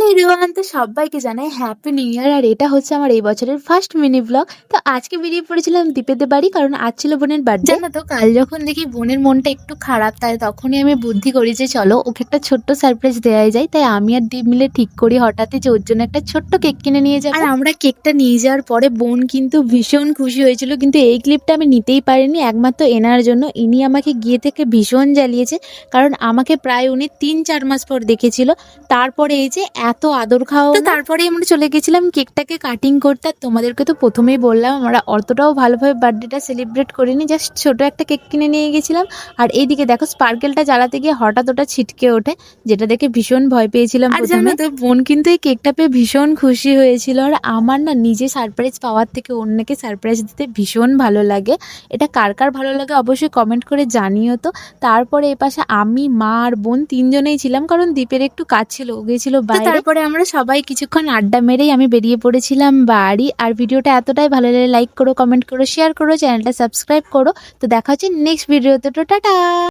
Everyone, তো সবাইকে জানাই হ্যাপি নিউ ইয়ার। আর এটা হচ্ছে আমার এই বছরের ফার্স্ট মিনি ব্লগ। তো আজকে বেরিয়ে পড়েছিলাম দীপেদের বাড়ি, কারণ আজ ছিল বোনের বার্থডে। জানো তো, কাল যখন দেখি বোনের মনটা একটু খারাপ, তাই তখনই আমি বুদ্ধি করি যে চলো ওকে একটা ছোট্ট সারপ্রাইজ দেওয়াই যায়। তাই আমি আর দীপ মিলে ঠিক করি হঠাৎই যে ওর জন্য একটা ছোট্ট কেক কিনে নিয়ে যাবো। আর আমরা কেকটা নিয়ে যাওয়ার পরে বোন কিন্তু ভীষণ খুশি হয়েছিল, কিন্তু এই ক্লিপটা আমি নিতেই পারিনি একমাত্র এনার জন্য। ইনি আমাকে গিয়ে থেকে ভীষণ জ্বালিয়েছে, কারণ আমাকে প্রায় উনি ৩-৪ মাস পর দেখেছিল। তারপরে এই যে এত আদর খাওয়া, তো তারপরে আমরা চলে গেছিলাম কেকটাকে কাটিং করতে। আর তোমাদেরকে তো প্রথমেই বললাম আমরা অতটাও ভালোভাবে বার্থডেটা সেলিব্রেট করিনি, জাস্ট ছোট একটা কেক কিনে নিয়ে গেছিলাম। আর এইদিকে দেখো স্পার্কেলটা জ্বালাতে গিয়ে হঠাৎ ওটা ছিটকে ওঠে, যেটা দেখে ভীষণ ভয় পেয়েছিলাম। আর জানো তো, বোন কিন্তু এই কেকটা পেয়ে ভীষণ খুশি হয়েছিল। আর আমার না নিজে সারপ্রাইজ পাওয়ার থেকে অন্যকে সারপ্রাইজ দিতে ভীষণ ভালো লাগে। এটা কার কার ভালো লাগে অবশ্যই কমেন্ট করে জানিও তো। তারপরে এপাশে আমি, মা আর বোন তিনজনেই ছিলাম, কারণ দীপের একটু কাজ ছিল, ও গেছিল বাইরে। তারপরে আমরা সবাই কিছুক্ষণ আড্ডা মেরেই আমি বেরিয়ে পড়েছিলাম বাড়ি। আর ভিডিওটা এতটাই ভালো লাগে লাইক করো, কমেন্ট করো, শেয়ার করো, চ্যানেলটা সাবস্ক্রাইব করো। তো দেখা হচ্ছে নেক্সট ভিডিওতে। তো টাটা।